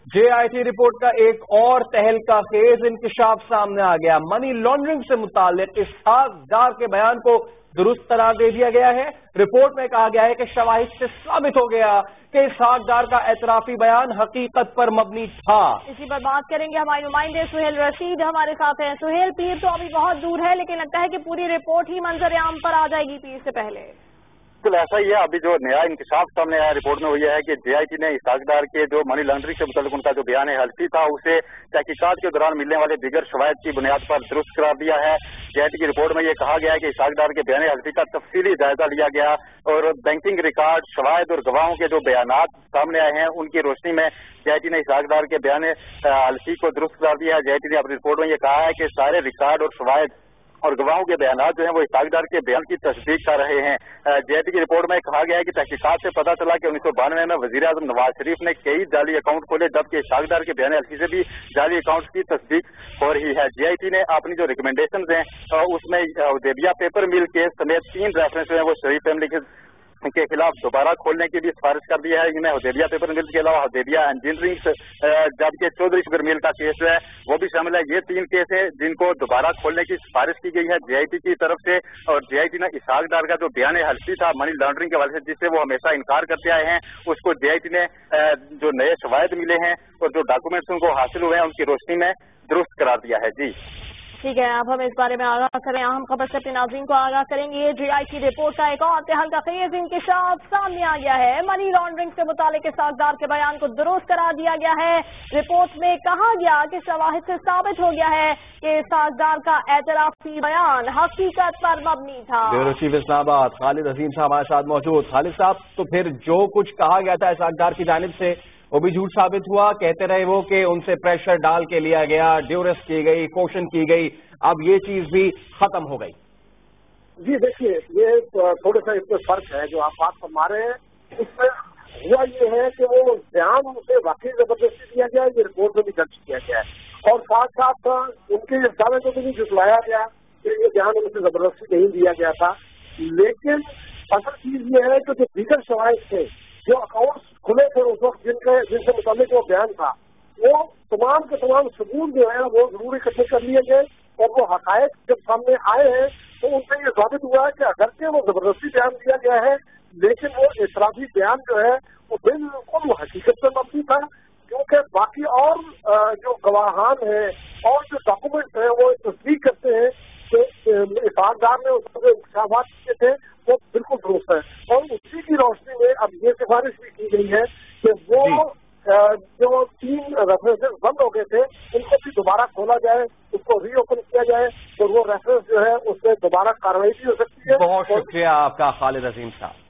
JIT report का एक और तहलका खेज इंकशाफ सामने आ गया। मनी लॉन्ड्रिंग से मुताल्लिक इसहाक डार के बयान को दुरुस्त करार दे दिया गया है। रिपोर्ट में कहा गया है कि शवाहिद से साबित हो गया कि इसहाक डार का एतराफी बयान हकीकत पर मबनी था। इसी पर बात करेंगे, हमारे नुमाइंदे सुहेल रशीद हमारे साथ हैं। सुहेल, पीर तो अभी बहुत दूर है, लेकिन लगता है कि पूरी रिपोर्ट ही मंजर आम पर आ जाएगी पीर से पहले। बिल्कुल ऐसा ही है। अभी जो नया इंकशाफ सामने आया रिपोर्ट में वो ये है कि JIT ने इसहाक डार के जो मनी लॉन्ड्रिंग से मुताल्लिक उनका जो बयान हल्फी था उसे तहकीकात के दौरान मिलने वाले दीगर शवाहिद की बुनियाद पर दुरुस्त करार दिया है। JIT की रिपोर्ट में ये कहा गया है कि इसहाक डार के बयान हल्फी का तफसीली जायजा लिया गया और बैंकिंग रिकॉर्ड, शवाहिद और गवाहों के जो बयानात सामने आए हैं उनकी रोशनी में JIT ने इसहाक डार के बयान हल्फी को दुरुस्त करार दिया है। JIT ने अपनी रिपोर्ट में ये कहा है कि सारे रिकॉर्ड और शवाहिद और गवाहों के बयानात जो हैं वो इसहाक डार के बयान की तस्दीक कर रहे हैं। JIT की रिपोर्ट में कहा गया है कि तहकीकात से पता चला कि 1992 में वजीर आजम नवाज शरीफ ने कई जाली अकाउंट खोले, जबकि इसहाक डार के बयान हल्फी से भी जाली अकाउंट की तस्दीक हो रही है। JIT ने अपनी जो रिकमेंडेशन हैं उसमें हुदैबिया पेपर मिल केस समेत 3 रेफरेंस हैं वो शरीफ फैमिली के खिलाफ दोबारा खोलने की भी सिफारिश कर दी है। इनमें हुदैबिया पेपर मिल के अलावा हुदैबिया इंजीनियरिंग, जबकि चौधरी शुगर मिल का केस जो है वो भी शामिल है। ये 3 केस है जिनको दोबारा खोलने की सिफारिश की गई है JIT की तरफ से। और JIT ने इसहाक डार का जो बयान हल्फी था मनी लॉन्ड्रिंग के हवाले से, जिससे वो हमेशा इनकार करते आए हैं, उसको JIT ने जो नए शवाहिद मिले हैं और जो डॉक्यूमेंट्स उनको हासिल हुए हैं उनकी रोशनी में दुरुस्त करार दिया है। जी ठीक है, अब हम इस बारे में आगाह करें, अहम खबर से अपने नाज़रीन को आगाह करेंगे। JIT रिपोर्ट का एक और तहलका खेज इंकशाफ सामने आ गया है। मनी लॉन्ड्रिंग से मुताल्लिक इसहाक डार के बयान को दुरुस्त करार दिया गया है। रिपोर्ट में कहा गया कि शवाहिद से साबित हो गया है कि इसहाक डार का एतराफी बयान हकीकत पर मबनी था। ब्यूरो चीफ इस्लामाबाद खालिद अजीम साहब हमारे साथ मौजूद। खालिद साहब, तो फिर जो कुछ कहा गया था इसहाक डार की जानिब से वो भी झूठ साबित हुआ। कहते रहे वो कि उनसे प्रेशर डाल के लिया गया, ड्यूरेस की गई, कोशन की गई, अब ये चीज भी खत्म हो गई। जी देखिए, ये थोड़ा सा इसमें फर्क है जो आप बात फरमा रहे हैं। इसमें हुआ ये है कि वो बयान उसे वाकई जबरदस्ती दिया गया, ये रिपोर्ट में भी दर्ज किया गया है और साथ साथ उनके इस दावे को भी जुटलाया गया कि ये बयान उनसे जबरदस्ती नहीं दिया गया था। लेकिन असल चीज ये है कि जो दीगर शवाहिद थे, जो अकाउंट खुले थे उस वक्त जिनसे मुताबिक वो बयान था, वो तमाम के तमाम सबूत जो है वो जरूर इकट्ठे कर लिए गए और वो हकायक जब सामने आए हैं तो उनसे ये साबित हुआ है कि अगरचे वो जबरदस्ती बयान दिया गया है, लेकिन वो इतराफी बयान जो है वो बिल्कुल हकीकत से मबनी था, क्योंकि बाकी और जो गवाहान हैं और जो डॉक्यूमेंट्स हैं वो तस्दीक करते हैं कि इसहाक डार ने उसको जो इंकशाफात किए थे वो बिल्कुल दुरुस्त है। और उसी की रोशनी में अब ये सिफारिश भी की गई है कि वो जो 3 रेफरेंसेस बंद हो गए थे उनको भी दोबारा खोला जाए, उसको रीओपन किया जाए और वो रेफरेंस जो है उसमें दोबारा कार्रवाई भी हो सकती है। बहुत शुक्रिया आपका खालिद अजीम साहब।